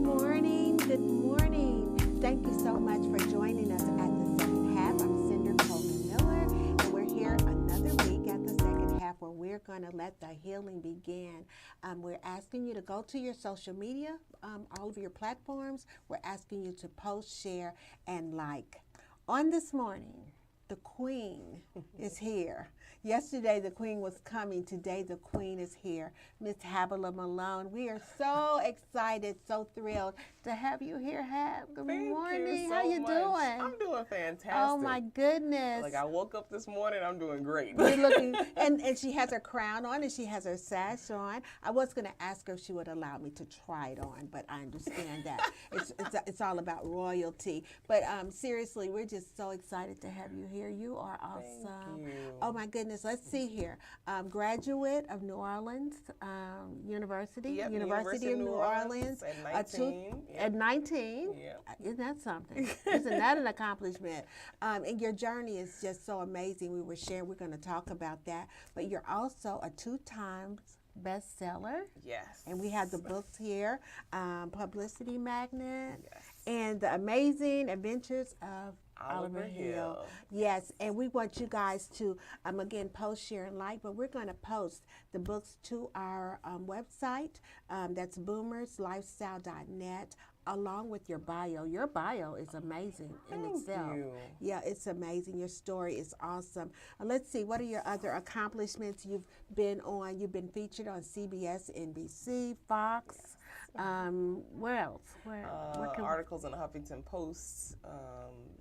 morning. Good morning. Thank you so much for joining us at the second half. I'm Sinder Coleman Miller, and we're here another week at the second half where we're going to let the healing begin. We're asking you to go to your social media, all of your platforms. We're asking you to post, share, and like. On this morning, the Queen is here. Yesterday, the Queen was coming. Today, the Queen is here. Miss Havilah Malone. We are so excited, so thrilled to have you here, Hab. Good morning. Thank you so How you much. doing? I'm doing fantastic. Oh my goodness. Like I woke up this morning, I'm doing great. You're looking, and she has her crown on and she has her sash on. I was going to ask her if she would allow me to try it on, but I understand that it's all about royalty. But seriously, we're just so excited to have you here. You are awesome. Thank you. Oh my goodness. Let's see here. Graduate of New Orleans University. Yep, University of New Orleans. At 19. At 19. Yep. Isn't that something? Isn't that an accomplishment? And your journey is just so amazing. We were sharing. We're going to talk about that. But you're also a 2-time bestseller. Yes. And we have the books here, Publicity Magnet, Yes. and The Amazing Adventures of Oliver Hill. Yes, and we want you guys to, again, post, share, and like, but we're going to post the books to our website. That's boomerslifestyle.net, along with your bio. Your bio is amazing in itself. Thank you. Yeah, it's amazing. Your story is awesome. Let's see, what are your other accomplishments you've been on? You've been featured on CBS, NBC, Fox. Where else? Articles in the Huffington Post,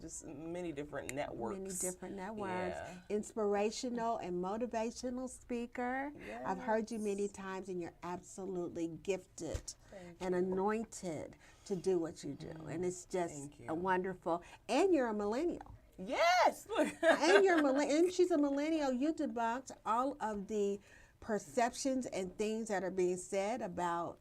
just many different networks. Many different networks. Yeah. Inspirational and motivational speaker. Yes. I've heard you many times, and you're absolutely gifted and anointed to do what you do. And it's just a wonderful. And you're a millennial. Yes. And you're and she's a millennial. You debunked all of the perceptions and things that are being said about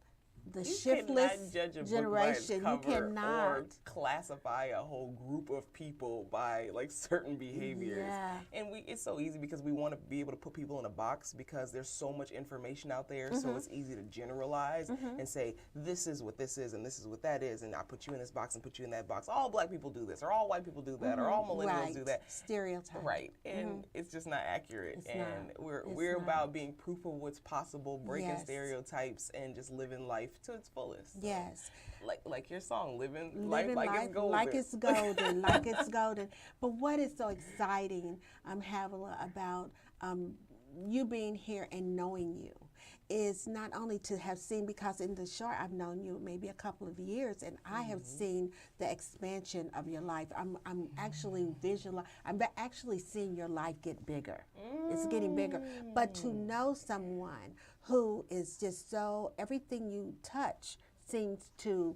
the shiftless generation. You cannot or classify a whole group of people by like certain behaviors. Yeah. And it's so easy because we want to be able to put people in a box because there's so much information out there. So it's easy to generalize and say this is what this is and this is what that is, and I put you in this box and put you in that box. All black people do this, or all white people do that, or all millennials do that. Stereotype. Right. And it's just not accurate. It's and not. we're about being proof of what's possible, breaking stereotypes, and just living life to its fullest. Yes. Like your song, living life like it's golden. Like it's golden, like it's golden. But what is so exciting, Havilah, about you being here and knowing you is not only to have seen, because in the short I've known you maybe a couple of years, and I have seen the expansion of your life. I'm actually I'm actually seeing your life get bigger. It's getting bigger. But to know someone who is just so, everything you touch seems to,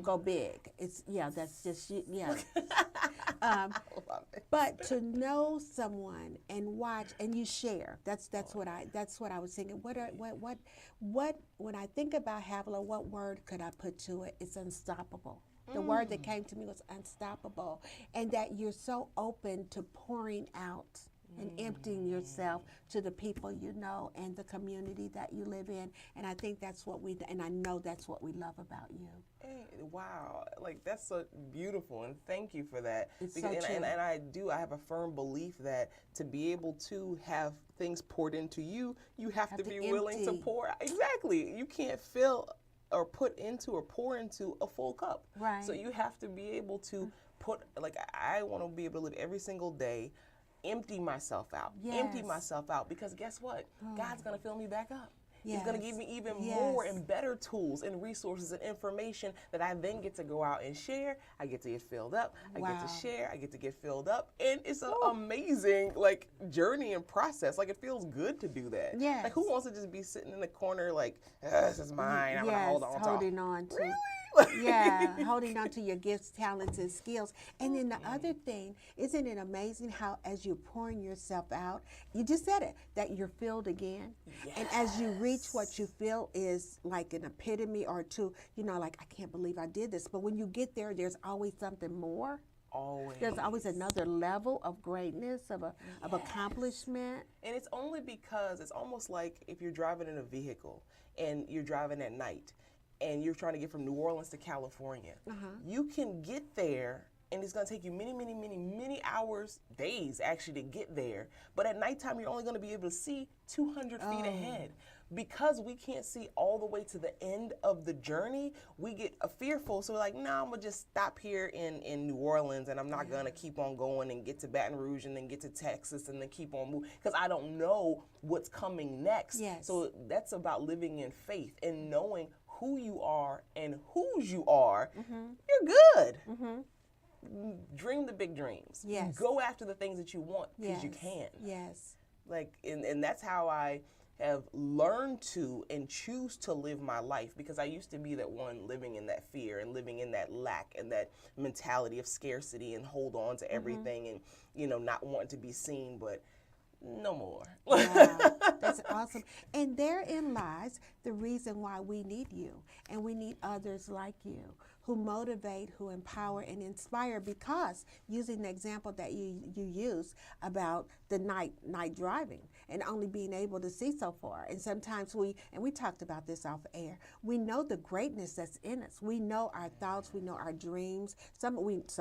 go big. That's just, but to know someone and watch and you share, that's what I was thinking. What when I think about Havilah, what word could I put to it? It's unstoppable. The word that came to me was unstoppable, and that you're so open to pouring out and emptying yourself to the people you know and the community that you live in. And I think that's what and I know that's what we love about you. Hey, wow, like that's so beautiful, and thank you for that. It's because, so true. And I have a firm belief that to be able to have things poured into you, you have to be willing to pour. Exactly. You can't fill or put into or pour into a full cup. Right. So you have to be able to put, like, I want to be able to live every single day, empty myself out, because guess what? God's going to fill me back up. He's going to give me even more and better tools and resources and information that I then get to go out and share. I get to get filled up. I get to share. I get to get filled up. And it's an amazing, journey and process. It feels good to do that. Yes. Who wants to just be sitting in the corner this is mine, I'm going to hold on to holding on to. Really? Holding on to your gifts, talents, and skills. And then the other thing, isn't it amazing how as you're pouring yourself out, you just said it, that you're filled again. Yes. And as you reach what you feel is like an epitome or two, I can't believe I did this. But when you get there, there's always something more. Always. There's always another level of greatness, of accomplishment. And it's only because it's almost like if you're driving in a vehicle and you're driving at night, and you're trying to get from New Orleans to California. You can get there, and it's going to take you many hours, days actually, to get there. But at nighttime, you're only going to be able to see 200 feet ahead. Because we can't see all the way to the end of the journey, we get fearful. So we're like, no, I'm going to just stop here in New Orleans, and I'm not going to keep on going and get to Baton Rouge and then get to Texas and then keep on moving, because I don't know what's coming next. So that's about living in faith and knowing who you are and whose you are. You're good. Dream the big dreams. Go after the things that you want, because you can. Like, and that's how I have learned to and choose to live my life, because I used to be that one living in that fear and living in that lack and that mentality of scarcity and hold on to everything and, you know, not wanting to be seen, but no more. Wow, that's awesome. And therein lies the reason why we need you, and we need others like you who motivate, who empower and inspire, because using the example that you use about the night driving and only being able to see so far. And sometimes we talked about this off air, we know the greatness that's in us. We know our thoughts, we know our dreams. Some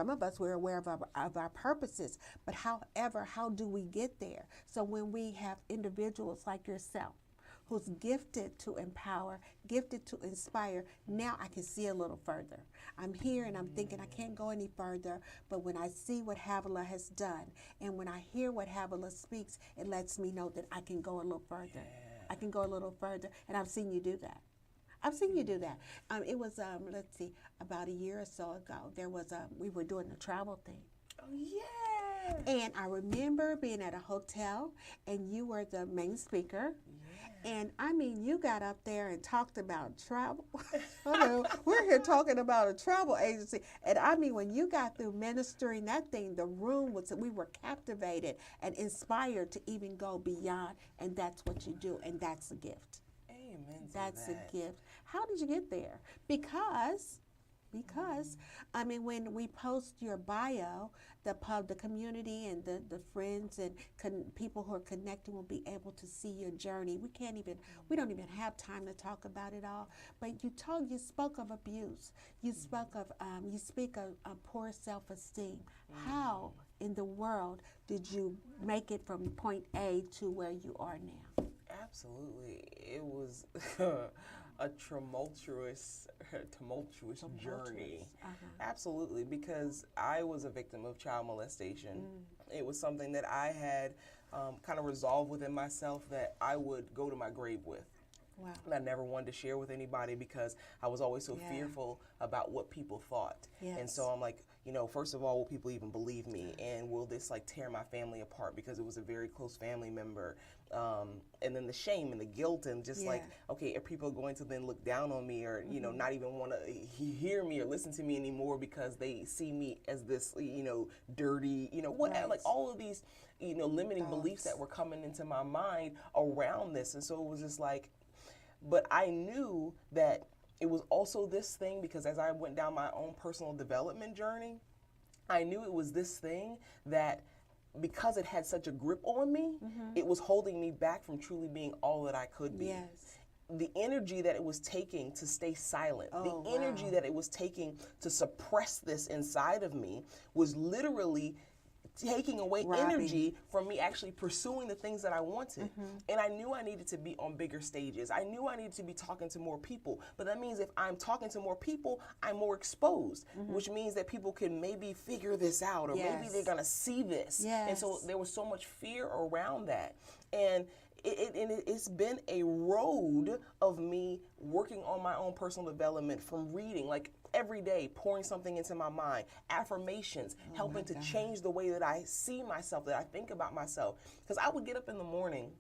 of us, we're aware of our purposes, but however, how do we get there? So when we have individuals like yourself, who's gifted to empower, gifted to inspire, now I can see a little further. I'm here and I'm thinking I can't go any further, but when I see what Havilah has done, and when I hear what Havilah speaks, it lets me know that I can go a little further. I can go a little further, and I've seen you do that. I've seen you do that. It was, let's see, about a year or so ago, there was we were doing the travel thing. Oh, yeah. And I remember being at a hotel, and you were the main speaker. And I mean, you got up there and talked about travel. We're here talking about a travel agency. And I mean, when you got through ministering that thing, the room we were captivated and inspired to even go beyond. And that's what you do. And that's a gift. Amen. That's a gift. How did you get there? Because, I mean, when we post your bio, the community and the friends and people who are connecting will be able to see your journey. We don't even have time to talk about it all. But you spoke of abuse. You speak of poor self-esteem. How in the world did you make it from point A to where you are now? Absolutely. It was a tumultuous journey. Absolutely, because I was a victim of child molestation. It was something that I had kind of resolved within myself that I would go to my grave with. Wow. And I never wanted to share with anybody, because I was always so fearful about what people thought. And so I'm like, you know, first of all, will people even believe me? And will this like tear my family apart, because it was a very close family member? And then the shame and the guilt, and just like, okay, are people going to then look down on me, or, you know, not even want to hear me or listen to me anymore because they see me as this, you know, dirty, you know, like all of these, you know, limiting beliefs that were coming into my mind around this. And so it was just like, but I knew that it was also this thing, because as I went down my own personal development journey, I knew it was this thing that, because it had such a grip on me, it was holding me back from truly being all that I could be. The energy that it was taking to stay silent, the energy that it was taking to suppress this inside of me, was literally taking away energy from me actually pursuing the things that I wanted. And I knew I needed to be on bigger stages. I knew I needed to be talking to more people. But that means if I'm talking to more people, I'm more exposed, which means that people can maybe figure this out, or maybe they're going to see this. And so there was so much fear around that. And it's been a road of me working on my own personal development, from reading, like every day, pouring something into my mind, affirmations, helping to change the way that I see myself, that I think about myself. Because I would get up in the morning,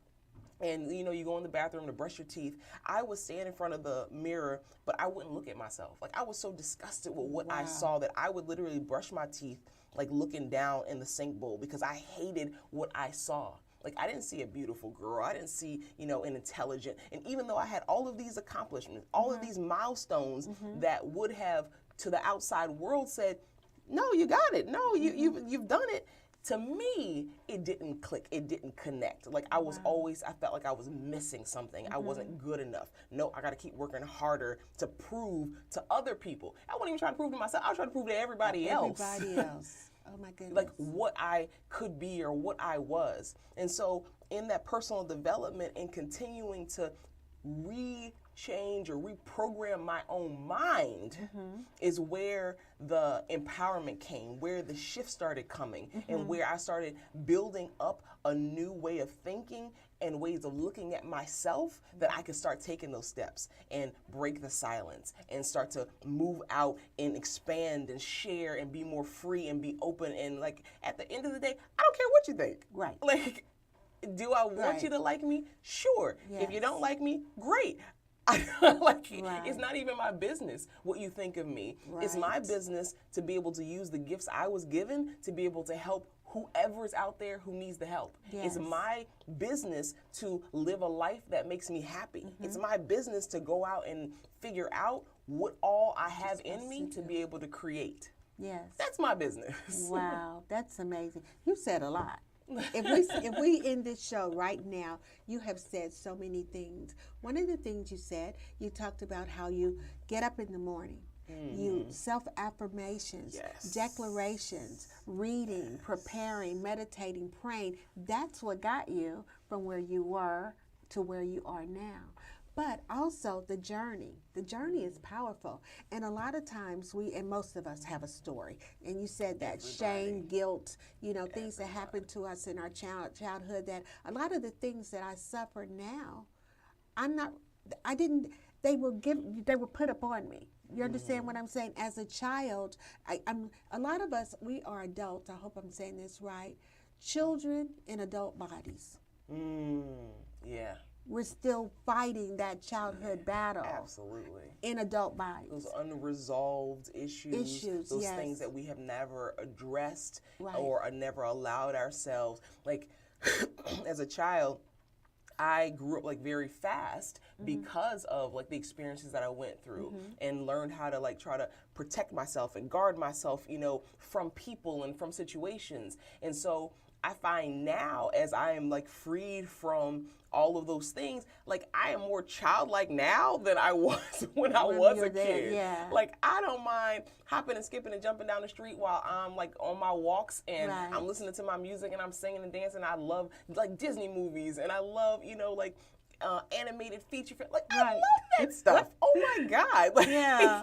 and you know, you go in the bathroom to brush your teeth. I would stand in front of the mirror, but I wouldn't look at myself. Like, I was so disgusted with what I saw that I would literally brush my teeth, like looking down in the sink bowl, because I hated what I saw. Like, I didn't see a beautiful girl. I didn't see, you know, an intelligent. And even though I had all of these accomplishments, all of these milestones that would have, to the outside world, said, no, you got it. No, you've done it. to me, it didn't click. It didn't connect. Like I was always, I felt like I was missing something. I wasn't good enough. No, I got to keep working harder to prove to other people. I wasn't even trying to prove to myself. I was trying to prove to everybody else. Everybody else. Oh my goodness. Like what I could be or what I was. And so in that personal development and continuing to change or reprogram my own mind is where the empowerment came, where the shift started coming, and where I started building up a new way of thinking and ways of looking at myself that I could start taking those steps and break the silence and start to move out and expand and share and be more free and be open. And like at the end of the day, I don't care what you think. Right. Like, do I want you to like me? Sure. Yes. If you don't like me, great. It's not even my business what you think of me. Right. It's my business to be able to use the gifts I was given to be able to help whoever's out there who needs the help. Yes. It's my business to live a life that makes me happy. It's my business to go out and figure out what all I have in me to be able to create. Yes. That's my business. Wow, that's amazing. You said a lot. If we end this show right now, you have said so many things. One of the things you said, you talked about how you get up in the morning. You self-affirmations, declarations, reading, preparing, meditating, praying. That's what got you from where you were to where you are now. But also the journey. The journey is powerful. And a lot of times and most of us have a story. And you said that shame, guilt, things that happened to us in our childhood, that a lot of the things that I suffer now, they were put upon me. You understand what I'm saying? As a child, a lot of us, we are adults. I hope I'm saying this right. Children in adult bodies. Yeah. We're still fighting that childhood battle. Absolutely. In adult bodies. Those unresolved issues those things that we have never addressed or never allowed ourselves. Like, as a child, I grew up very fast because of the experiences that I went through and learned how to try to protect myself and guard myself, from people and from situations. And so I find now, as I am freed from all of those things, I am more childlike now than I was when I was a kid. Yeah. I don't mind hopping and skipping and jumping down the street while I'm on my walks and I'm listening to my music and I'm singing and dancing. I love Disney movies and I love animated feature films. I love that stuff. Oh my God.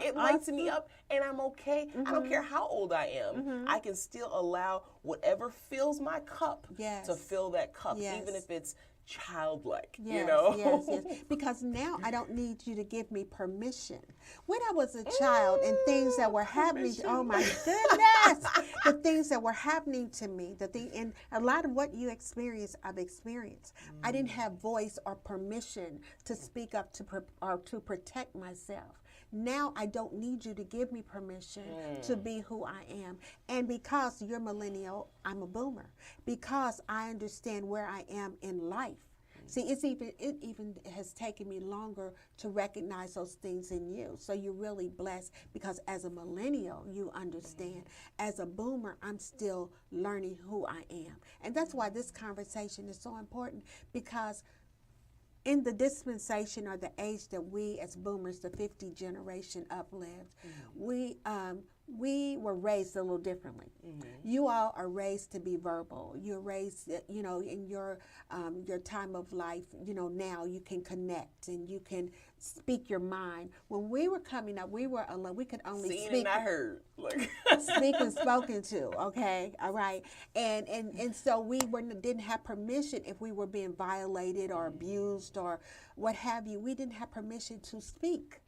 It lights me up and I'm okay. I don't care how old I am. I can still allow whatever fills my cup to fill that cup, even if it's childlike, Yes. Because now I don't need you to give me permission. When I was a child and things that were happening, oh my goodness, the things that were happening to me, and a lot of what you experienced, I've experienced. I didn't have voice or permission to speak up to protect myself. Now I don't need you to give me permission to be who I am. And because you're millennial, I'm a boomer. Because I understand where I am in life. See, it even has taken me longer to recognize those things in you. So you're really blessed because as a millennial, you understand. As a boomer, I'm still learning who I am. And that's why this conversation is so important, because in the dispensation or the age that we as boomers, the 50 generation uplived, we were raised a little differently. You all are raised to be verbal. You're raised, in your time of life, now you can connect and you can speak your mind. When we were coming up, we were alone. We could only seen speak. and I heard. Speak and spoken to, okay? All right. And so we didn't have permission if we were being violated or abused or what have you. We didn't have permission to speak.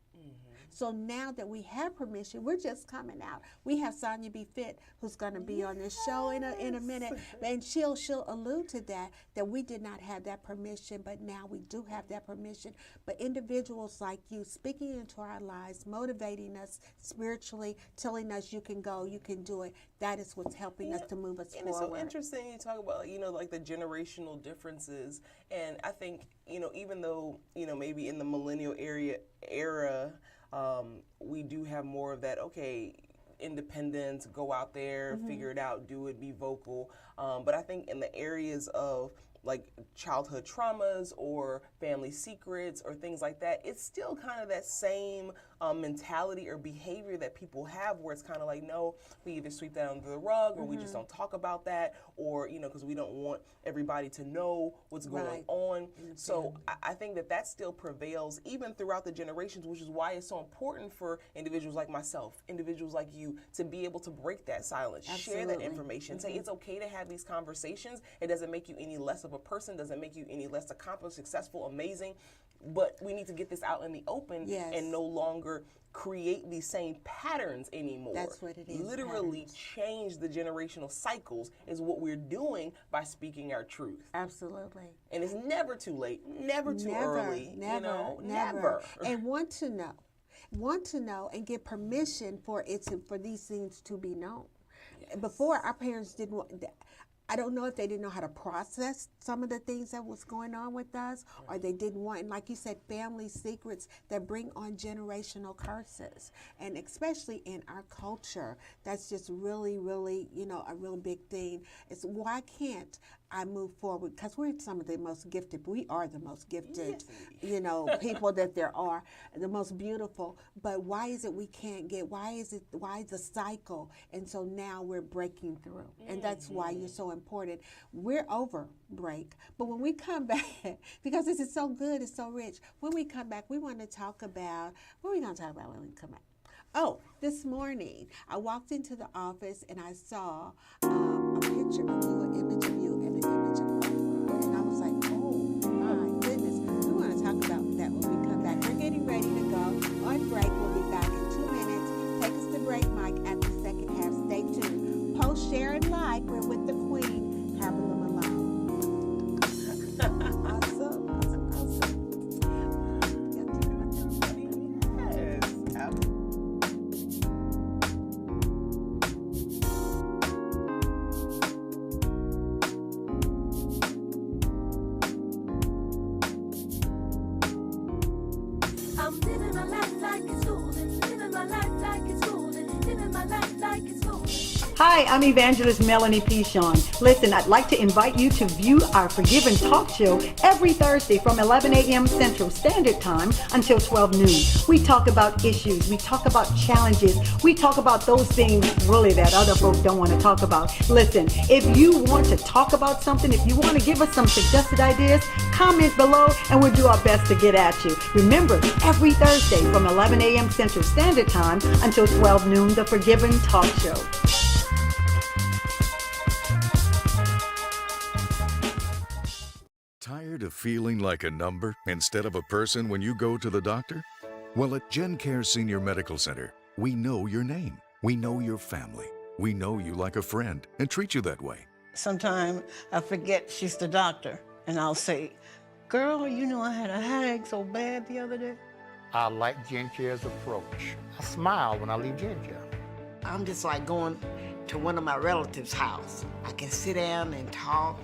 So now that we have permission, we're just coming out. We have Sonya B. Fit, who's going to be on this show in a minute, and she'll allude to that we did not have that permission, but now we do have that permission. But individuals like you speaking into our lives, motivating us spiritually, telling us you can go, you can do it, that is what's helping us to move us forward. It's so interesting you talk about, the generational differences. And I think, even though, maybe in the millennial era, we do have more of that, okay, independence, go out there, figure it out, do it, be vocal. But I think in the areas of like childhood traumas or family secrets or things like that, it's still kind of that same mentality or behavior that people have, where it's kind of like, no, we either sweep that under the rug, or we just don't talk about that, or, you know, because we don't want everybody to know what's going on. So I think that still prevails even throughout the generations, which is why it's so important for individuals like myself, individuals like you, to be able to break that silence, share that information, say it's okay to have these conversations. It doesn't make you any less of a person, doesn't make you any less accomplished, successful, amazing, but we need to get this out in the open and no longer create these same patterns anymore. That's what it is. Literally change the generational cycles is what we're doing by speaking our truth. Absolutely. And it's never too late, never too early. Never. And want to know and get permission for these things to be known. Yes. Before, our parents didn't want. I don't know if they didn't know how to process some of the things that was going on with us, or they didn't want, and like you said, family secrets that bring on generational curses. And especially in our culture, that's just really, really, a real big thing. It's why can't I move forward? Because we're some of the most gifted. We are the most gifted, people that there are, the most beautiful. But why is it we can't get? Why is the cycle? And so now we're breaking through, and that's why you're so important. We're over break, but when we come back, because this is so good, it's so rich. When we come back, we want to talk about what are we going to talk about when we come back? Oh, this morning I walked into the office and I saw a picture of you, an image of you, and an image of Oprah, and I was like, oh my goodness. We want to talk about that when we come back. We're getting ready to go on break. We'll be back in 2 minutes. Take us to break, Mike, at the second half. Stay tuned. Post, share, and like. We're with the Queen, Havilah Malone. Awesome. I'm living my life like it's golden, living my life like it's golden, living my life like it's golden. Hi, I'm Evangelist Melanie Pichon. Listen, I'd like to invite you to view our Forgiven Talk Show every Thursday from 11 a.m. Central Standard Time until 12 noon. We talk about issues, we talk about challenges, we talk about those things really that other folks don't want to talk about. Listen, if you want to talk about something, if you want to give us some suggested ideas, comment below and we'll do our best to get at you. Remember, every Thursday from 11 a.m. Central Standard Time until 12 noon, the Forgiven Talk Show. Tired of feeling like a number instead of a person when you go to the doctor? Well, at GenCare Senior Medical Center, we know your name. We know your family. We know you like a friend and treat you that way. Sometimes I forget she's the doctor, and I'll say, girl, I had a headache so bad the other day. I like GenCare's approach. I smile when I leave GenCare. I'm just like going to one of my relatives' house. I can sit down and talk.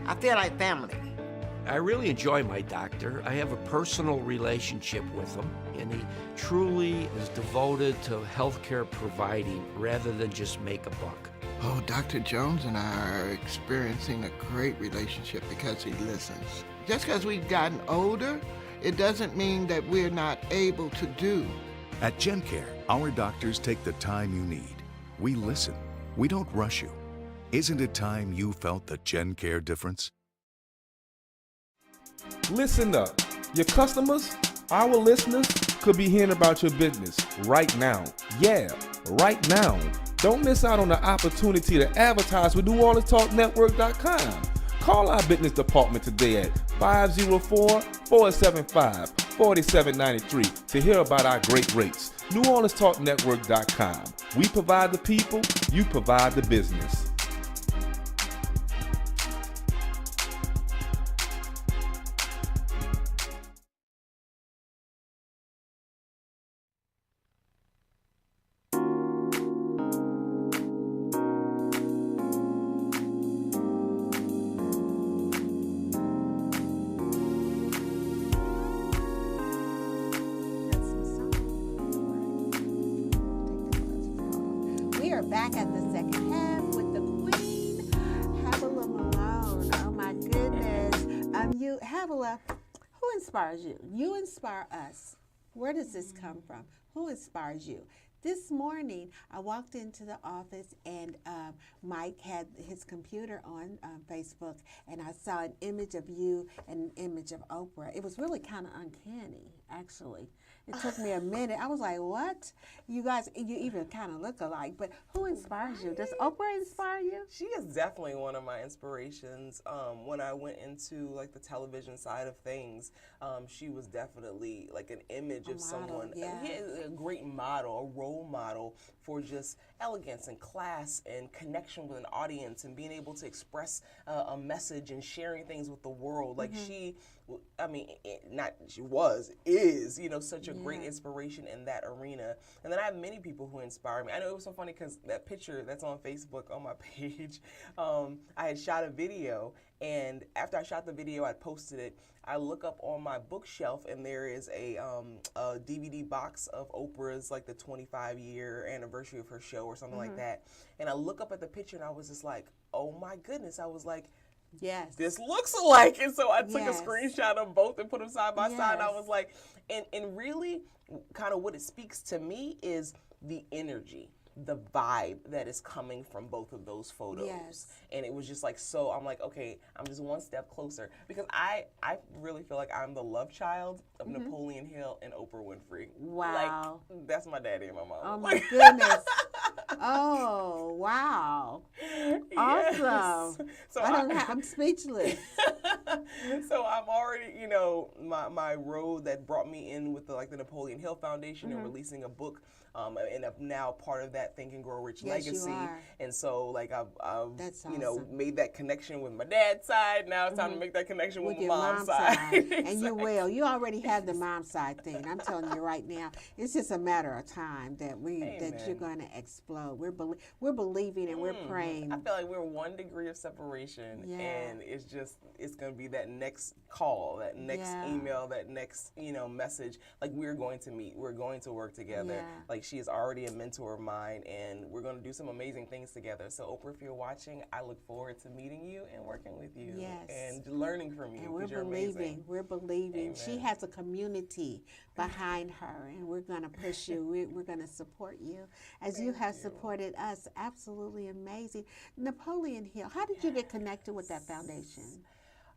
I feel like family. I really enjoy my doctor. I have a personal relationship with him, and he truly is devoted to healthcare providing rather than just make a buck. Oh, Dr. Jones and I are experiencing a great relationship because he listens. Just because we've gotten older, it doesn't mean that we're not able to do. At GenCare, our doctors take the time you need. We listen. We don't rush you. Isn't it time you felt the GenCare difference? Listen up. Your customers, our listeners, could be hearing about your business right now. Yeah, right now. Don't miss out on the opportunity to advertise with NewOrleansTalkNetwork.com. Call our business department today at 504-475-4793 to hear about our great rates. NewOrleansTalkNetwork.com. We provide the people, you provide the business. back at the second half with the Queen, Havilah Malone. Oh my goodness. Havilah, who inspires you? You inspire us. Where does this come from? Who inspires you? This morning, I walked into the office and Mike had his computer on Facebook, and I saw an image of you and an image of Oprah. It was really kind of uncanny, actually. It took me a minute. I was like, what? You guys, you even kind of look alike, but who inspires you? Does Oprah inspire you? She is definitely one of my inspirations. When I went into like the television side of things, she was definitely like an image of someone, a great model, a role model for just elegance and class and connection with an audience and being able to express a message and sharing things with the world. Like she is, such a great inspiration in that arena. And then I have many people who inspire me. I know it was so funny because that picture that's on Facebook on my page, I had shot a video, and after I shot the video, I posted it. I look up on my bookshelf, and there is a DVD box of Oprah's, like the 25-year anniversary of her show or something like that. And I look up at the picture, and I was just like, oh my goodness. I was like, yes, this looks alike. And so I took a screenshot of both and put them side by side. And I was like, and really kind of what it speaks to me is the energy, the vibe that is coming from both of those photos. Yes. And it was just like, so I'm like, okay, I'm just one step closer, because I really feel like I'm the love child of Napoleon Hill and Oprah Winfrey. Wow. Like, that's my daddy and my mom. Oh my goodness. Oh, wow. Awesome. So I'm speechless. So I'm already, my road that brought me in with the Napoleon Hill Foundation and releasing a book, and I'm now part of that Think and Grow Rich legacy. You are. And so I've awesome. Made that connection with my dad's side. Now it's time to make that connection with my mom's side. Exactly. And you will. You already have the mom side thing. I'm telling you right now, it's just a matter of time that you're going to explode. We're believing and we're praying. I feel like we're 1 degree of separation, and it's going to be that next call, that next email, that next message. Like, we're going to meet, we're going to work together. Yeah. Like, she is already a mentor of mine, and we're going to do some amazing things together. So Oprah, if you're watching, I look forward to meeting you and working with you and learning from you. And we're believing. Amazing. We're believing. Amen. She has a community behind her, and we're going to push you. We're going to support you as you have supported us. Absolutely amazing. Napoleon Hill, how did you get connected with that foundation?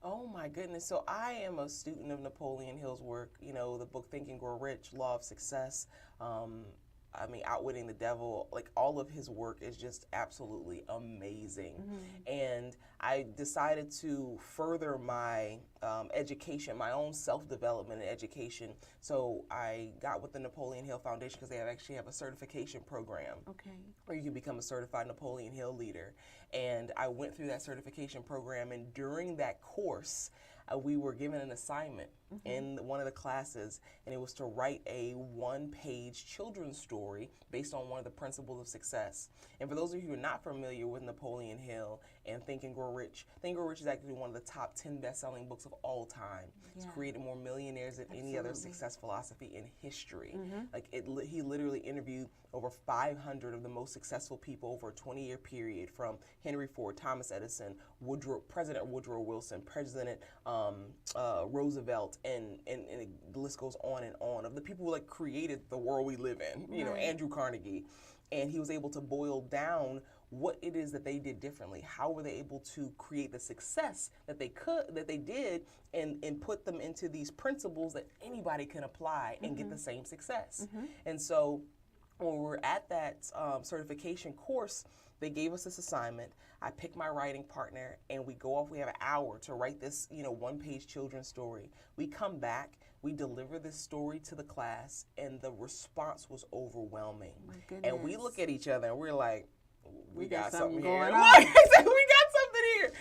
Oh my goodness. So I am a student of Napoleon Hill's work, the book Think and Grow Rich, Law of Success, Outwitting the Devil. Like, all of his work is just absolutely amazing. And I decided to further my education, my own self-development and education. So I got with the Napoleon Hill Foundation because they actually have a certification program where you can become a certified Napoleon Hill leader. And I went through that certification program, and during that course, we were given an assignment in one of the classes, and it was to write a 1-page children's story based on one of the principles of success. And for those of you who are not familiar with Napoleon Hill and Think and Grow Rich, Think and Grow Rich is actually one of the top 10 best-selling books of all time. It's created more millionaires than any other success philosophy in history. He literally interviewed over 500 of the most successful people over a 20-year period, from Henry Ford, Thomas Edison, President Woodrow Wilson, President Roosevelt, and the list goes on and on, of the people who created the world we live in, Andrew Carnegie. And he was able to boil down what it is that they did differently. How were they able to create the success that they did, and put them into these principles that anybody can apply and get the same success. And so when we were at that certification course, they gave us this assignment. I picked my writing partner, and we go off. We have an hour to write this, 1-page children's story. We come back, we deliver this story to the class, and the response was overwhelming. And we look at each other, and we're like, we got something here. We got something here.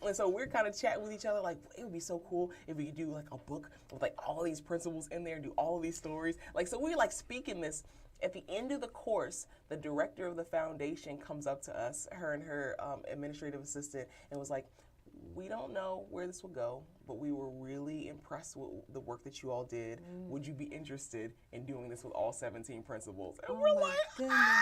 And so we're kind of chatting with each other, like, it would be so cool if we could do a book with all these principles in there and do all of these stories. So we're speaking this. At the end of the course, the director of the foundation comes up to us, her and her administrative assistant, and was like, we don't know where this will go, but we were really impressed with the work that you all did. Would you be interested in doing this with all 17 principles? And we're like, oh my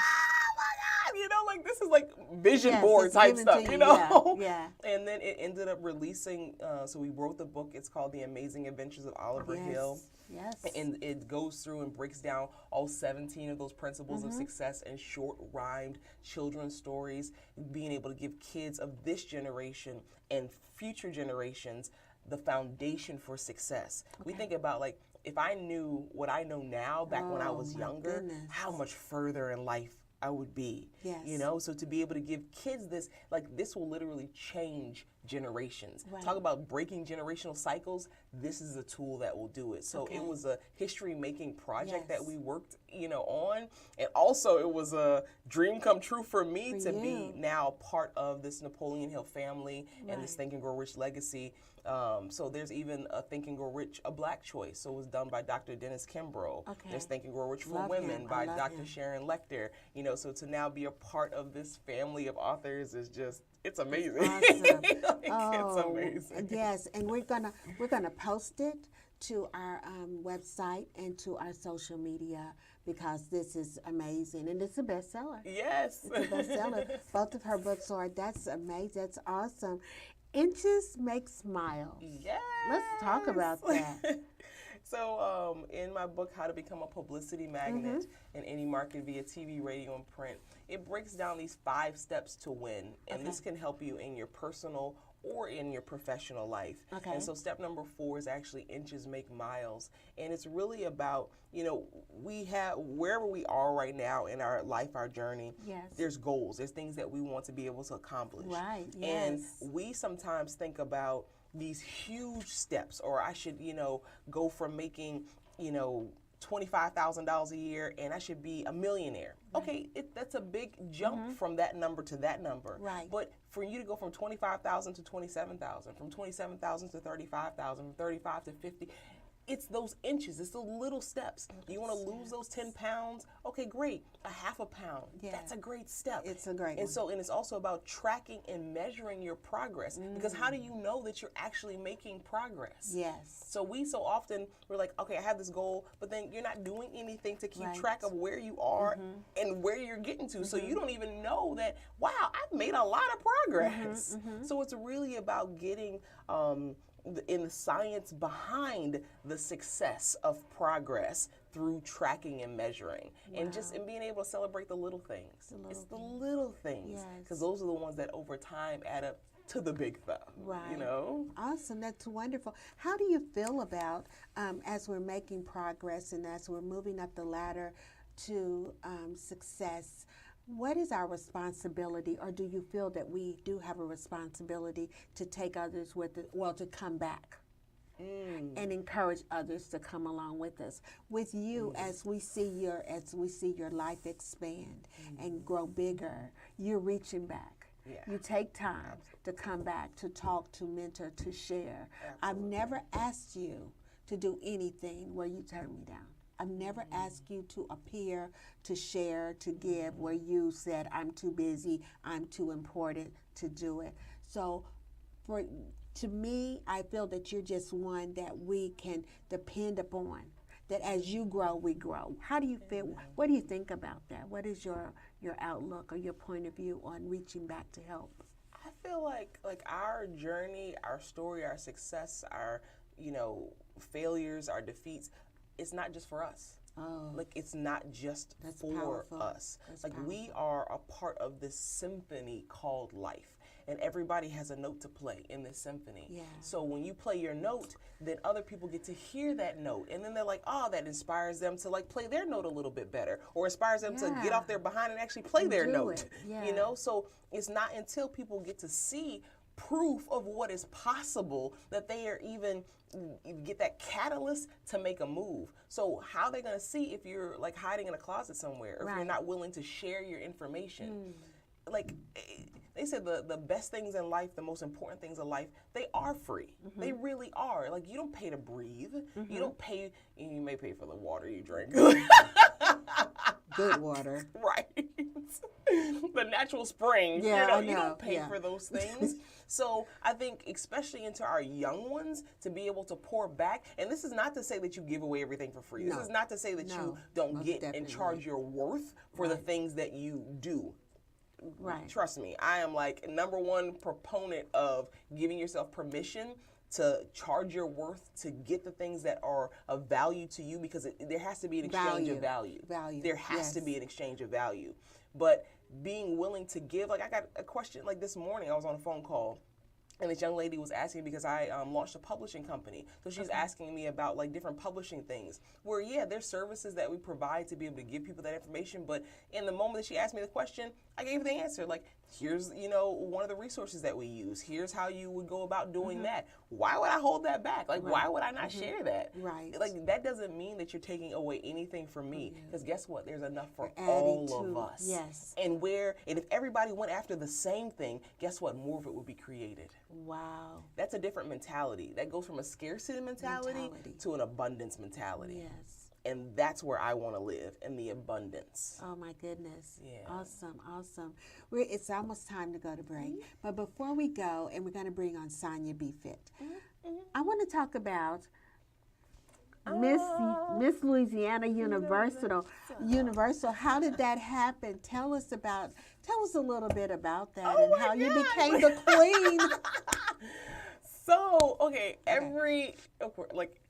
like, this is like vision Yes, board it's type given to stuff, you, you know? yeah. And then it ended up releasing, so we wrote the book. It's called The Amazing Adventures of Oliver Hill. Yes. And it goes through and breaks down all 17 of those principles of success in short, rhymed children's stories, being able to give kids of this generation and future generations the foundation for success. We think about, like, if I knew what I know now back when I was younger, how much further in life I would be. Yes. You know, so to be able to give kids this, like, this will literally change generations. Right. Talk about breaking generational cycles. This is a tool that will do it. So it was a history-making project that we worked, you know, on. And also it was a dream come true for me to be now part of this Napoleon Hill family and this Think and Grow Rich legacy. So there's even a Think and Grow Rich, a Black choice. So it was done by Dr. Dennis Kimbrough. There's Think and Grow Rich for Women by Dr. Sharon Lecter. You know, so to now be a part of this family of authors is just, it's amazing. Awesome. It's amazing. Yes, and we're gonna post it to our website and to our social media because this is amazing and it's a bestseller. Yes, it's a bestseller. Both of her books are. That's amazing. That's awesome. Inches make smiles. Yes. Let's talk about that. So in my book, How to Become a Publicity Magnet in Any Market Via TV, Radio, and Print, it breaks down these 5 steps to win. And this can help you in your personal or in your professional life. And so step number 4 is actually inches make miles. And it's really about, you know, we have, wherever we are right now in our life, our journey, there's goals. There's things that we want to be able to accomplish. Right, And we sometimes think about these huge steps, or I should, you know, go from making, you know, $25,000 a year and I should be a millionaire. Okay, that's a big jump from that number to that number. Right. But for you to go from 25,000 to 27,000, from 27,000 to 35,000, from 35 to 50, it's those inches, it's the little steps. You want to lose those 10 pounds? Okay, great. A half a pound. That's a great step. It's a great and one. So, and it's also about tracking and measuring your progress. Because how do you know that you're actually making progress? Yes. So we so often, we're like, okay, I have this goal, but then you're not doing anything to keep track of where you are and where you're getting to. So you don't even know that, wow, I've made a lot of progress. So it's really about getting in the science behind the success of progress through tracking and measuring and just and being able to celebrate the little things. It's the little things because those are the ones that over time add up to the big stuff. Right. You know? Awesome. That's wonderful. How do you feel about as we're making progress and as we're moving up the ladder to success? What is our responsibility, or do you feel that we do have a responsibility to take others with it, well, to come back and encourage others to come along with us? With you, as we see your life expand and grow bigger, you're reaching back. You take time to come back, to talk, to mentor, to share. I've never asked you to do anything where you turn me down. I've never asked you to appear, to share, to give, where you said, I'm too busy, I'm too important to do it. So to me, I feel that you're just one that we can depend upon, that as you grow, we grow. How do you feel? What do you think about that? What is your outlook or your point of view on reaching back to help? I feel like our journey, our story, our success, our, you know, failures, our defeats, it's not just for us. Like, it's not just for us. Like, we are a part of this symphony called life. And everybody has a note to play in this symphony. So when you play your note, then other people get to hear that note. And then they're like, oh, that inspires them to, like, play their note a little bit better. Or inspires them to get off their behind and actually play their note. You know? So it's not until people get to see proof of what is possible that they are even get that catalyst to make a move. So how are they going to see if you're, like, hiding in a closet somewhere, or if you're not willing to share your information? Like, they said the best things in life, the most important things in life, they are free. They really are. Like, you don't pay to breathe. You don't pay, you may pay for the water you drink. Good water. Right. The natural spring. Yeah, you don't pay for those things. So I think, especially into our young ones, to be able to pour back, and this is not to say that you give away everything for free. This is not to say that you don't get and charge your worth for the things that you do. Right. Trust me, I am like #1 proponent of giving yourself permission to charge your worth, to get the things that are of value to you, because there has to be an exchange of value. There has to be an exchange of value. But being willing to give, like I got a question like this morning, I was on a phone call, and this young lady was asking, because I launched a publishing company. So she's asking me about like different publishing things where, yeah, there's services that we provide to be able to give people that information. But in the moment that she asked me the question, I gave her the answer. Like, here's, you know, one of the resources that we use. Here's how you would go about doing that. Why would I hold that back? Like, why would I not share that? Right. Like, that doesn't mean that you're taking away anything from me. Because guess what? There's enough for all of us. Yes. And if everybody went after the same thing, guess what? More of it would be created. Wow. That's a different mentality. That goes from a scarcity mentality to an abundance mentality. Yes. And that's where I want to live, in the abundance. Oh my goodness. Yeah. Awesome, awesome. It's almost time to go to break. But before we go, and we're going to bring on Sonya Be Fit, I want to talk about Miss Louisiana Universal. How did that happen? Tell us a little bit about that and how you became the queen. So, okay,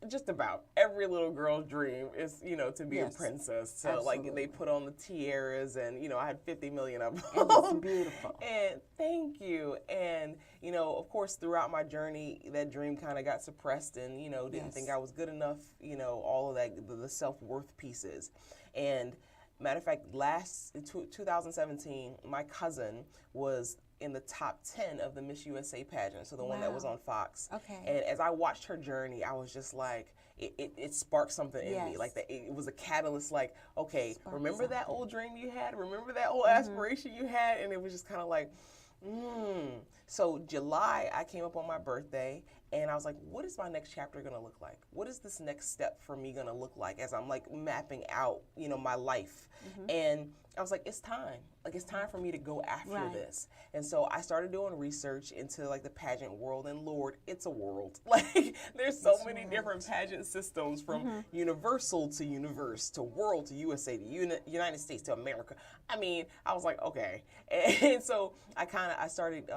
just about every little girl's dream is, you know, to be a princess. So, absolutely. they put on the tiaras, and, you know, I had 50 million of them. And it's beautiful. And thank you. And, you know, of course, throughout my journey, that dream kind of got suppressed, and, you know, didn't think I was good enough, you know, all of that, the self-worth pieces. And matter of fact, 2017, my cousin was in the top 10 of the Miss USA pageant, so the one that was on Fox. Okay. And as I watched her journey, I was just like, it sparked something in me. Like, it was a catalyst, like, okay, remember that old dream you had? Remember that old aspiration you had? And it was just kind of like, So July, I came up on my birthday, and I was like, what is my next chapter gonna look like? What is this next step for me gonna look like as I'm like mapping out, you know, my life? And I was like, it's time. Like, it's time for me to go after this. And so I started doing research into like the pageant world, and Lord, it's a world. Like, there's so many different pageant systems, from Universal to Universe to World to USA to United States to America. I mean, I was like, okay. And so I started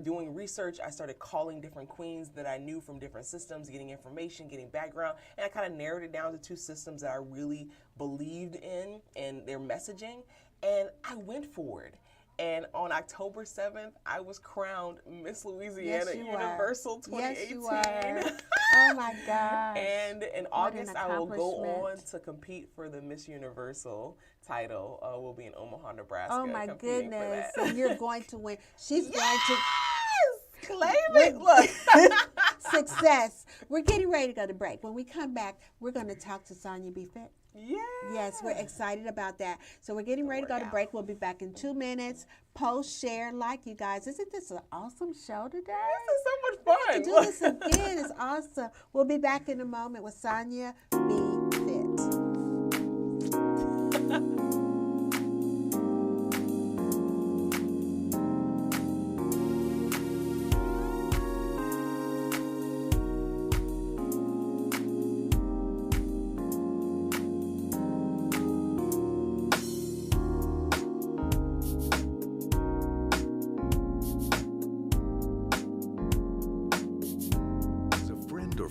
doing research. I started calling different queens that I knew from different systems, getting information, getting background, and I kind of narrowed it down to 2 systems that I really believed in and their messaging, and I went forward. And on October 7th, I was crowned Miss Louisiana Universal 2018. Yes, you were. Oh my gosh. And in August, I will go on to compete for the Miss Universal title. We'll be in Omaha, Nebraska. Oh my competing goodness. for that. So you're going to win. She's going to claim it. Look. Success. We're getting ready to go to break. When we come back, we're going to talk to Sonya Be Fit. Yeah. Yes, we're excited about that. So we're getting ready to go to break. We'll be back in 2 minutes. Post, share, like, you guys. Isn't this an awesome show today? This is so much fun. Do this again. It's awesome. We'll be back in a moment with Sonya Be Fit.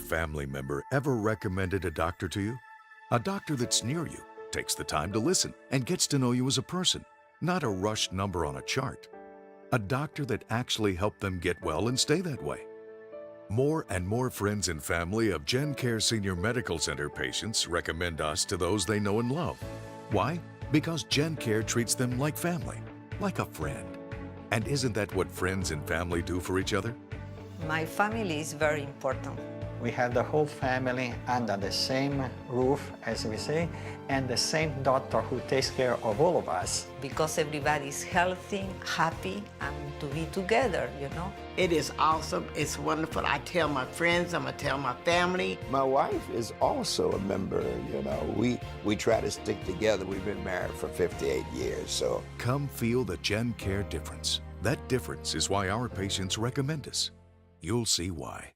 Family member ever recommended a doctor to you? A doctor that's near you, takes the time to listen, and gets to know you as a person, not a rushed number on a chart. A doctor that actually helped them get well and stay that way. More and more friends and family of GenCare Senior Medical Center patients recommend us to those they know and love. Why? Because GenCare treats them like family, like a friend. And isn't that what friends and family do for each other? My family is very important. We have the whole family under the same roof, as we say, and the same doctor who takes care of all of us. Because everybody's healthy, happy, and to be together, you know. It is awesome. It's wonderful. I tell my friends, I'm going to tell my family. My wife is also a member, you know. We try to stick together. We've been married for 58 years, so. Come feel the GenCare difference. That difference is why our patients recommend us. You'll see why.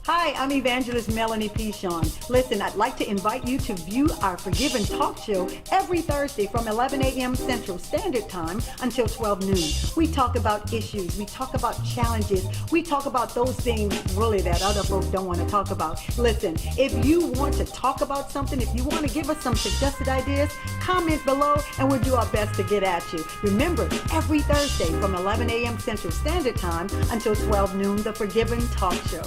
Hi, I'm Evangelist Melanie Pichon. Listen, I'd like to invite you to view our Forgiven Talk Show every Thursday from 11 a.m. Central Standard Time until 12 noon. We talk about issues, we talk about challenges, we talk about those things really that other folks don't want to talk about. Listen, if you want to talk about something, if you want to give us some suggested ideas, comment below and we'll do our best to get at you. Remember, every Thursday from 11 a.m. Central Standard Time until 12 noon, the Forgiven Talk Show.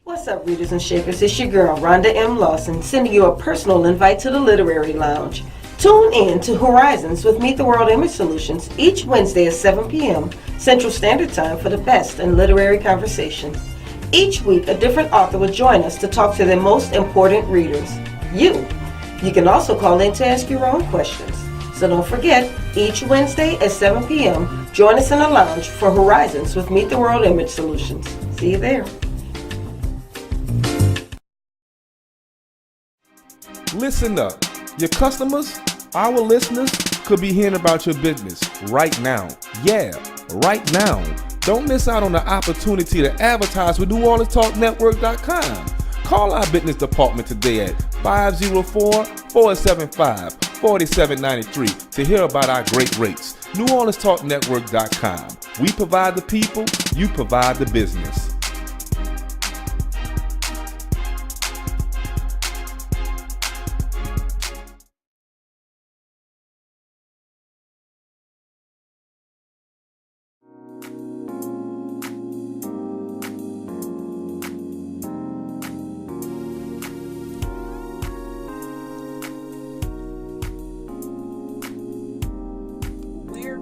What's up, readers and shakers? It's your girl, Rhonda M. Lawson, sending you a personal invite to the Literary Lounge. Tune in to Horizons with Meet the World Image Solutions each Wednesday at 7 p.m. Central Standard Time for the best in literary conversation. Each week, a different author will join us to talk to their most important readers, you. You can also call in to ask your own questions. So don't forget, each Wednesday at 7 p.m., join us in the lounge for Horizons with Meet the World Image Solutions. See you there. Listen up. Your customers, our listeners, could be hearing about your business right now. Yeah, right now. Don't miss out on the opportunity to advertise with NewOrleansTalkNetwork.com. Call our business department today at 504-475-4793 to hear about our great rates. NewOrleansTalkNetwork.com. We provide the people, you provide the business.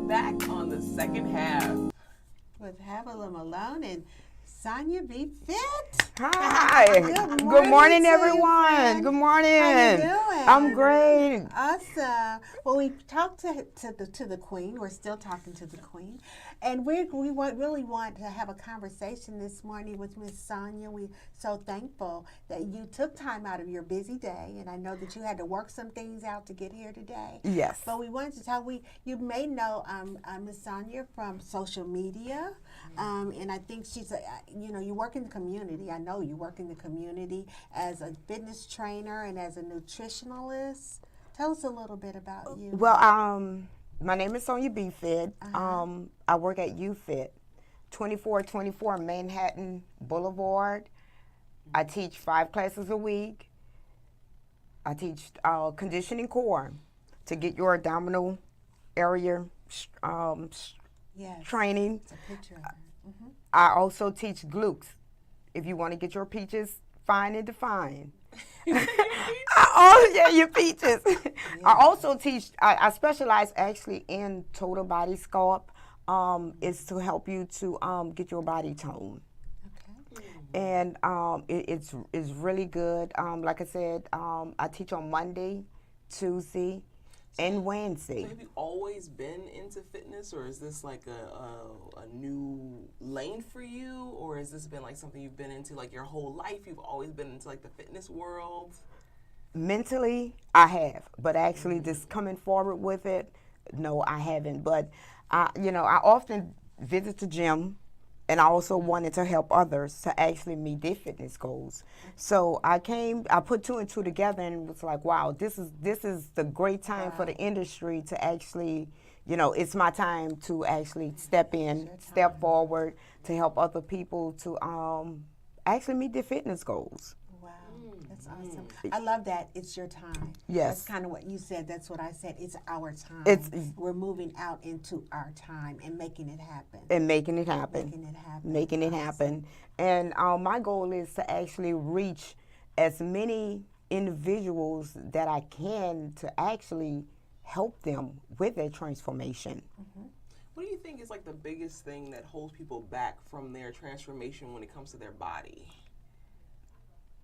Back on the second half with Havilah Malone and Sonya Be Fit. Hi. Good morning, everyone. Good morning. How you doing? I'm great. Awesome. Well, we talked to the Queen. We're still talking to the Queen, and we really want to have a conversation this morning with Miss Sonya. We're so thankful that you took time out of your busy day, and I know that you had to work some things out to get here today. Yes. But we wanted to tell you may know Miss Sonya from social media, and I think she's you work in the community. I know you work in the community as a fitness trainer and as a nutritionalist. Tell us a little bit about you. Well, my name is Sonya B. Fit. I work at UFit, 2424 Manhattan Boulevard. I teach 5 classes a week. I teach conditioning core to get your abdominal area training. It's a picture of that. Mm-hmm. I also teach glutes. If you want to get your peaches fine and defined. Your peaches. Yeah. I also teach, I specialize actually in total body sculpt. It's to help you to get your body toned. Okay. And it's really good. Like I said, I teach on Monday, Tuesday, and Wednesday. So have you always been into fitness, or is this like a new lane for you, or has this been like something you've been into like your whole life? You've always been into like the fitness world? Mentally, I have, but actually just coming forward with it, no, I haven't. But I often visit the gym, and I also wanted to help others to actually meet their fitness goals. So I put 2 and 2 together and was like, wow, this is the great time for the industry to actually, it's my time to actually step forward to help other people to actually meet their fitness goals. Wow, that's awesome. I love that it's your time. Yes. That's kind of what you said. That's what I said. It's our time. We're moving out into our time and making it happen. Making it happen. And my goal is to actually reach as many individuals that I can to actually help them with their transformation. Mm-hmm. What do you think is like the biggest thing that holds people back from their transformation when it comes to their body?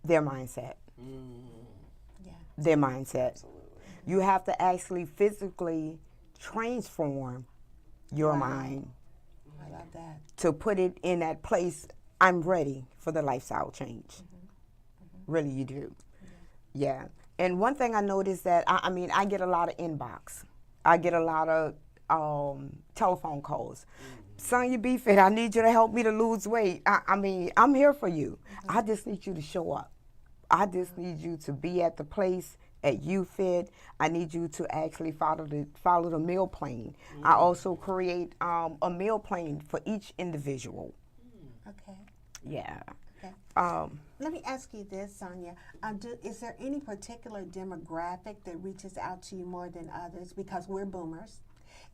Their mindset. Yeah. Their mindset. Absolutely. You have to actually physically transform your mind. I love that. To put it in that place, I'm ready for the lifestyle change. Really, you do. Yeah. And one thing I noticed that, I get a lot of inbox. I get a lot of telephone calls. Sonya, be fit. I need you to help me to lose weight. I mean, I'm here for you. I just need you to show up. I just need you to be at the place at YouFit. I need you to actually follow the meal plan. I also create a meal plan for each individual. Okay. Yeah. Okay. Let me ask you this, Sonya. Is there any particular demographic that reaches out to you more than others? Because we're boomers.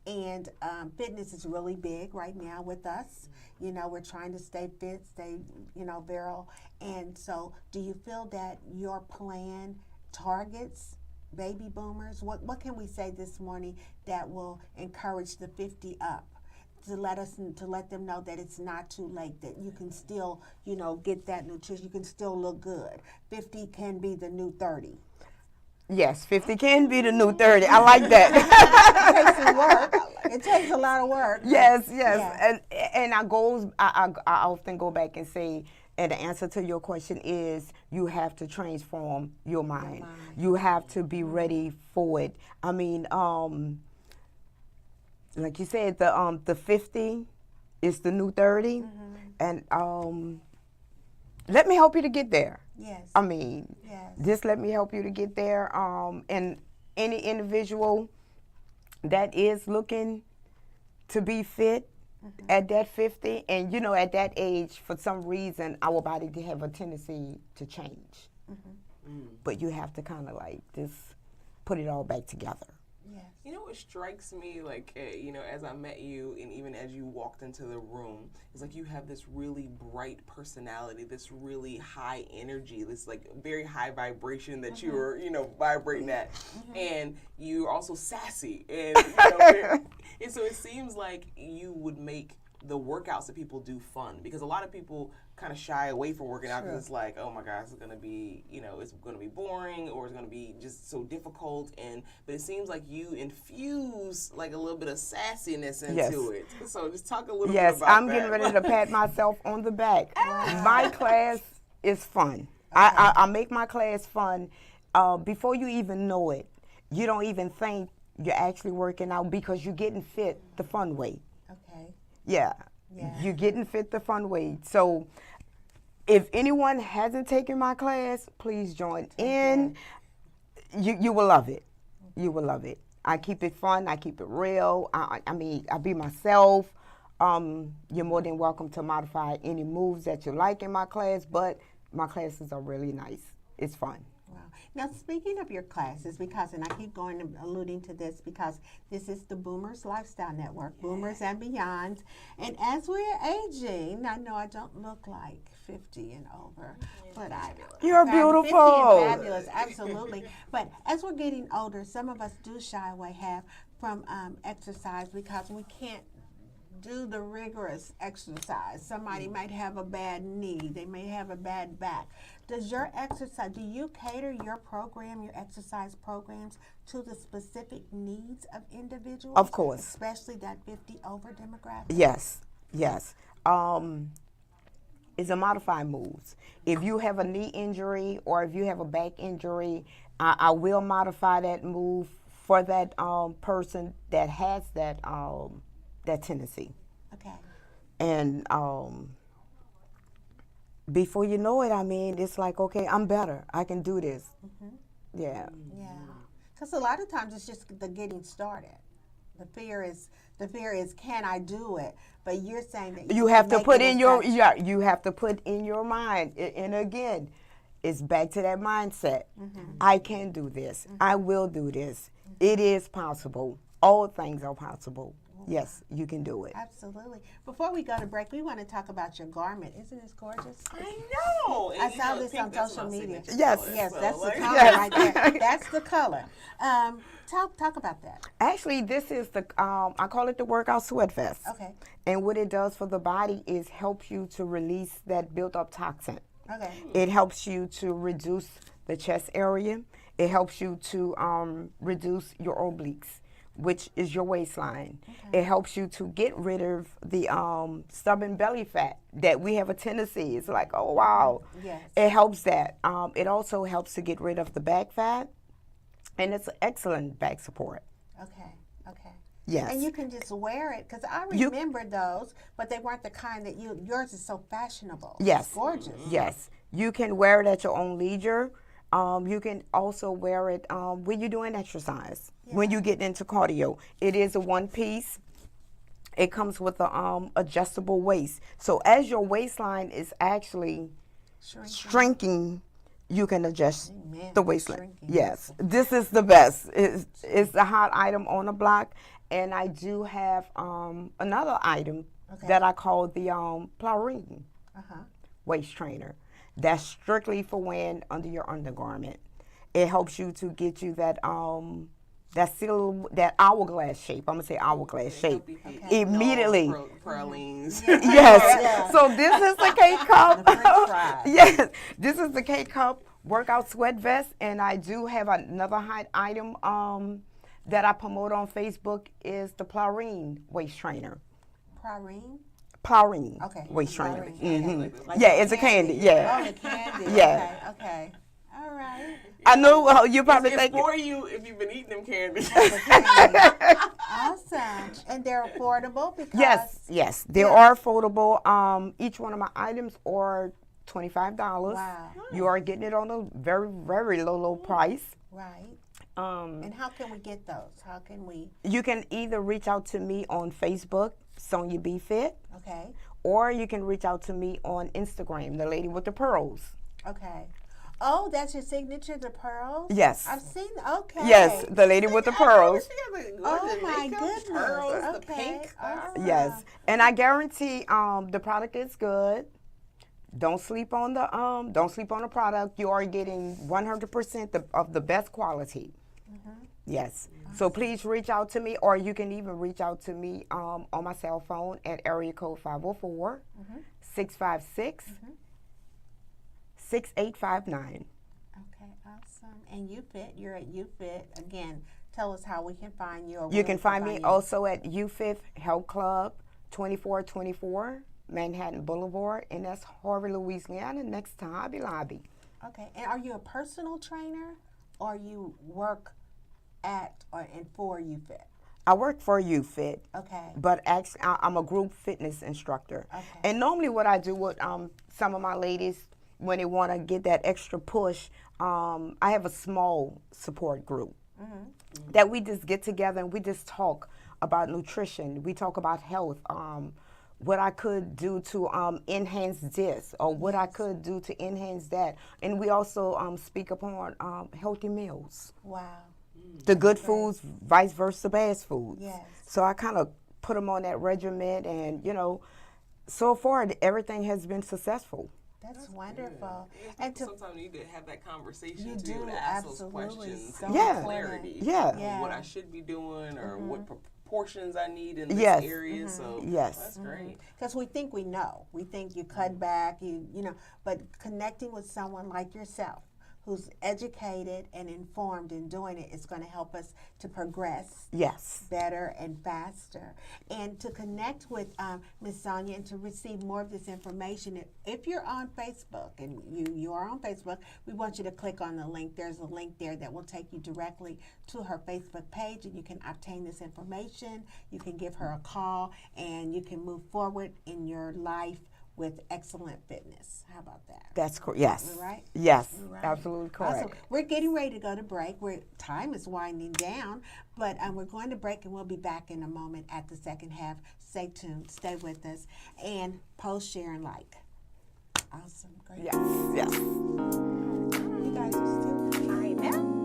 And fitness is really big right now with us. You know, we're trying to stay fit, stay, virile. And so do you feel that your plan targets baby boomers? What can we say this morning that will encourage the 50 up? To let them know that it's not too late, that you can still, get that nutrition, you can still look good. 50 can be the new 30. Yes, 50 can be the new 30. I like that. It takes some work. It takes a lot of work. Yes. Yeah. And our goals, I often go back and say, and the answer to your question is, you have to transform your mind. You have to be ready for it. I mean, like you said, the 50 is the new 30, and let me help you to get there. Yes. I mean, yes. Just let me help you to get there. And any individual that is looking to be fit at that 50, and at that age, for some reason, our body have a tendency to change. But you have to kind of like just put it all back together. Yes. You know what strikes me, like, as I met you and even as you walked into the room, it's like you have this really bright personality, this really high energy, this like very high vibration that you're, vibrating at. And you're also sassy. And, and so it seems like you would make the workouts that people do fun, because a lot of people kind of shy away from working out because it's like, oh my gosh, it's going to be, it's going to be boring, or it's going to be just so difficult. But it seems like you infuse like a little bit of sassiness into it. So just talk a little bit about that. Yes, I'm getting ready to pat myself on the back. My class is fun. I make my class fun. Before you even know it, you don't even think you're actually working out, because you're getting fit the fun way. Okay. Yeah. You're getting fit the fun way. So if anyone hasn't taken my class, please join in. You will love it. You will love it. I keep it fun. I keep it real. I mean, I be myself. You're more than welcome to modify any moves that you like in my class, but my classes are really nice. It's fun. Wow. Now, speaking of your classes, and I keep going and alluding to this, because this is the Boomers Lifestyle Network, Boomers and Beyond. And as we're aging, I know I don't look like 50 and over, but You're beautiful. 50 and fabulous, absolutely. But as we're getting older, some of us do shy away from exercise, because we can't do the rigorous exercise. Somebody might have a bad knee. They may have a bad back. Do you cater your exercise programs to the specific needs of individuals? Of course. Especially that 50 over demographic? Yes. It's a modified moves. If you have a knee injury or if you have a back injury, I will modify that move for that person that has that tendency. Okay. And before you know it, I mean, it's like, okay, I'm better. I can do this. Yeah. Yeah. Because a lot of times it's just the getting started. The fear is, can I do it? But you're saying that you have to put in you have to put in your mind. And again, it's back to that mindset. I can do this. I will do this. It is possible. All things are possible. Yes, you can do it. Absolutely. Before we go to break, we want to talk about your garment. Isn't this gorgeous? I know. I saw this on social media. Yes. Yes, that's the color right there. That's the color. Talk about that. Actually, this is the, I call it the workout sweat vest. Okay. And what it does for the body is helps you to release that built up toxin. Okay. It helps you to reduce the chest area. It helps you to reduce your obliques, which is your waistline. Okay. It helps you to get rid of the stubborn belly fat that we have a tendency. It's like, oh, wow. Yes. It helps that. It also helps to get rid of the back fat, and it's an excellent back support. Okay. Yes. And you can just wear it, because I You- remember those, but they weren't the kind that yours is so fashionable. Yes. It's gorgeous. Yes. You can wear it at your own leisure. You can also wear it when you're doing exercise, when you get into cardio. It is a one piece. It comes with a adjustable waist. So as your waistline is actually shrinking, you can adjust the waistline. Yes, this is the best. It's a hot item on the block. And I do have another item that I call the Plaurin waist trainer. That's strictly for wearing under your undergarment. It helps you to get you that that hourglass shape. I'm gonna say hourglass shape immediately. Pralines. Yes. So this is the K cup. Yes. This is the K cup workout sweat vest, and I do have another hot item that I promote on Facebook is the Plaurin waist trainer. Plaurin waist trainer. Yeah, it's a candy. Yeah. Oh, the candy. Yeah. Okay. All right. I know you probably it's think for you if you've been eating them candies. Awesome. And they're affordable because Yes, they are affordable. Each one of my items are $25. Wow. You are getting it on a very, very low price. Right. And how can we get those? How can we? You can either reach out to me on Facebook, Sonya B Fit, Okay. or you can reach out to me on Instagram, the lady with the pearls. Okay. Oh, that's your signature, the pearls? Yes. I've seen. Okay. Yes, the lady with the pearls. Oh my goodness. Pearls, the Okay. pink. Awesome. Yes, and I guarantee the product is good. Don't sleep on the product. You are getting 100% of the best quality. Yes. So please reach out to me, or you can even reach out to me on my cell phone at area code 504 656 6859. Okay, awesome. And YouFit, you're at YouFit. Again, tell us how we can find you. Or You where can we find me you. also at UFIF Health Club, 2424 Manhattan Boulevard, and that's Harvey, Louisiana, next to Hobby Lobby. Okay, and are you a personal trainer, or you work at and for YouFit? I work for YouFit. Okay. But actually, I'm a group fitness instructor. Okay. And normally what I do with some of my ladies, when they want to get that extra push, I have a small support group that we just get together and we just talk about nutrition. We talk about health, what I could do to enhance this, or what I could do to enhance that. And we also speak upon healthy meals. Wow. The good foods, vice versa, bad foods. Yes. So I kind of put them on that regimen, and so far everything has been successful. That's wonderful. Yeah. And sometimes you need to have that conversation you too, do, to ask absolutely. those questions, So get clarity, Yeah. what I should be doing, or what proportions I need in this Yes. area. So Yes. that's great. Because we think we know. We think you cut back, but connecting with someone like yourself who's educated and informed in doing it is going to help us to progress better and faster. And to connect with Ms. Sonya and to receive more of this information, if you're on Facebook, and you are on Facebook, we want you to click on the link. There's a link there that will take you directly to her Facebook page, and you can obtain this information. You can give her a call, and you can move forward in your life with excellent fitness. How about that? That's correct. Yes. All right? Yes. All right. Absolutely correct. Awesome. We're getting ready to go to break. Time is winding down, but we're going to break, and we'll be back in a moment at the second half. Stay tuned. Stay with us. And post, share, and like. Awesome. Great. Yes. Yes. You guys are still trying now.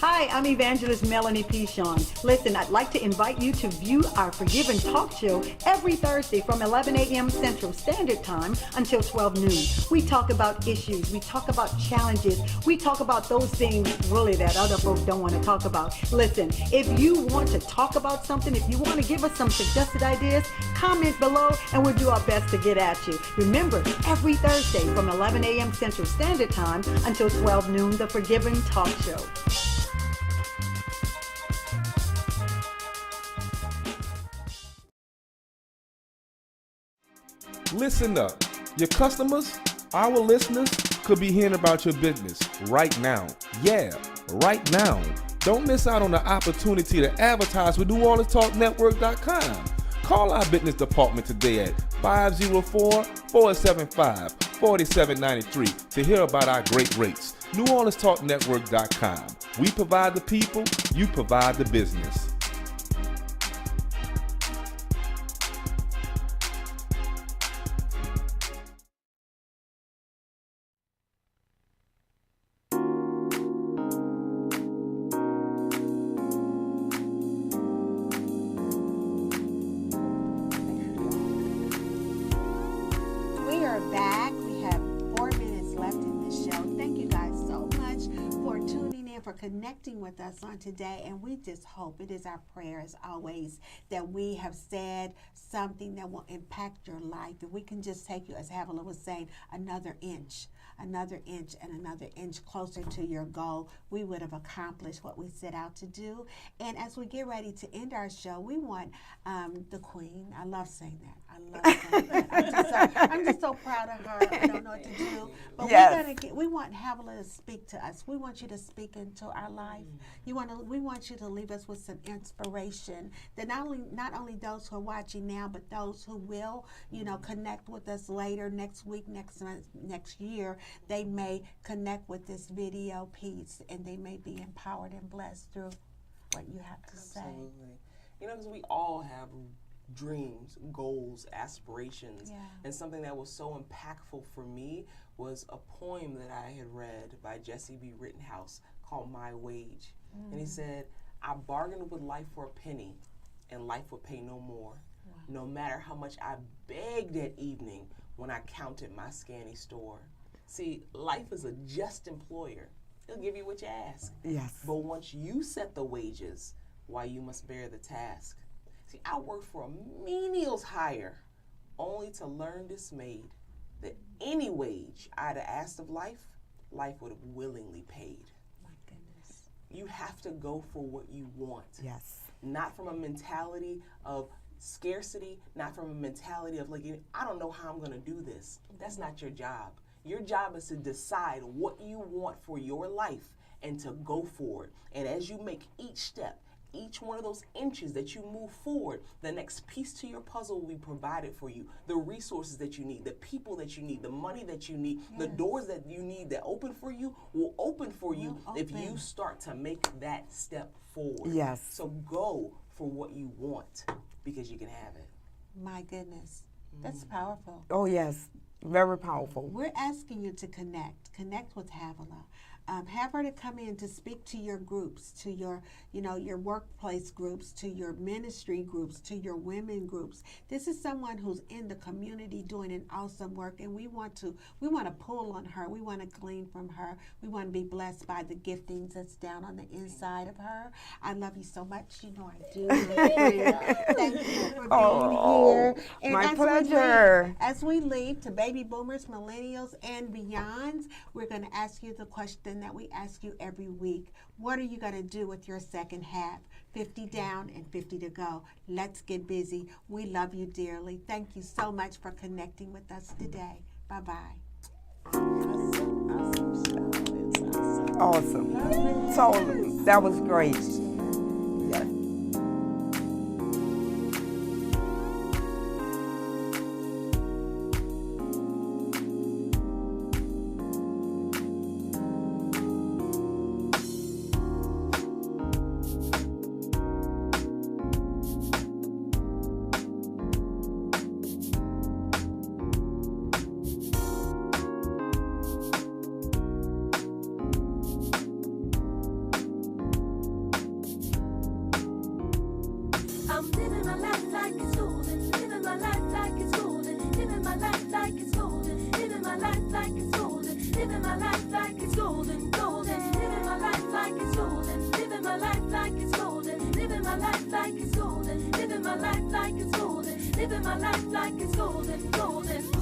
Hi, I'm Evangelist Melanie Pichon. Listen, I'd like to invite you to view our Forgive and Talk show every Thursday from 11 a.m. Central Standard Time until 12 noon. We talk about issues. We talk about challenges. We talk about those things really that other folks don't want to talk about. Listen, if you want to talk about something, if you want to give us some suggested ideas, comment below and we'll do our best to get at you. Remember, every Thursday from 11 a.m. Central Standard Time until 12 noon, the Forgive and Talk show. Listen up. Your customers, our listeners, could be hearing about your business right now. Yeah, right now. Don't miss out on the opportunity to advertise with NewOrleansTalkNetwork.com. Call our business department today at 504-475-4793 to hear about our great rates. NewOrleansTalkNetwork.com. We provide the people, you provide the business. We are back. We have 4 minutes left in this show. Thank you guys so much for tuning in, for connecting with us on today. And we just hope, it is our prayer as always, that we have said something that will impact your life. If we can just take you, as Havilah was saying, another inch and another inch closer to your goal, we would have accomplished what we set out to do. And as we get ready to end our show, we want the Queen. I love saying that. I'm just so proud of her. I don't know what to do. But we want Havilah to speak to us. We want you to speak into our life. We want you to leave us with some inspiration that not only those who are watching now, but those who will, connect with us later, next week, next month, next year. They may connect with this video piece and they may be empowered and blessed through what you have to say. Absolutely. Because we all have dreams, goals, aspirations. And something that was so impactful for me was a poem that I had read by Jesse B. Rittenhouse called My Wage. And he said, I bargained with life for a penny and life would pay no more. No matter how much I begged that evening when I counted my scanty store. See, life is a just employer. He'll give you what you ask. Yes. But once you set the wages, why you must bear the task. See, I worked for a menial's hire, only to learn dismayed that any wage I'd have asked of life, life would have willingly paid. My goodness. You have to go for what you want. Yes. Not from a mentality of scarcity, not from a mentality of like, I don't know how I'm going to do this. That's not your job. Your job is to decide what you want for your life and to go for it. And as you make each step, each one of those inches that you move forward, the next piece to your puzzle will be provided for you. The resources that you need, the people that you need, the money that you need, the doors that you need that open for you will open for you if you start to make that step forward. Yes. So go for what you want because you can have it. My goodness. That's powerful. Oh, yes. Very powerful. We're asking you to connect with Havilah. Have her to come in to speak to your groups, to your, your workplace groups, to your ministry groups, to your women groups. This is someone who's in the community doing an awesome work, and we want to pull on her. We want to glean from her. We want to be blessed by the giftings that's down on the inside of her. I love you so much. You know I do. Thank you for being here. And my pleasure. As we leave to baby boomers, millennials, and beyonds, we're going to ask you the question that we ask you every week. What are you going to do with your second half? 50 down and 50 to go. Let's get busy. We love you dearly. Thank you so much for connecting with us today. Bye-bye. Awesome. So that was great. Yes. I'm living my life like it's golden, living my life like it's golden, living my life like it's golden, living my life like it's golden, living my life like it's golden, golden, living my life like it's golden, living my life like it's golden, living my life like it's golden, living my life like it's golden, living my life like it's golden, golden.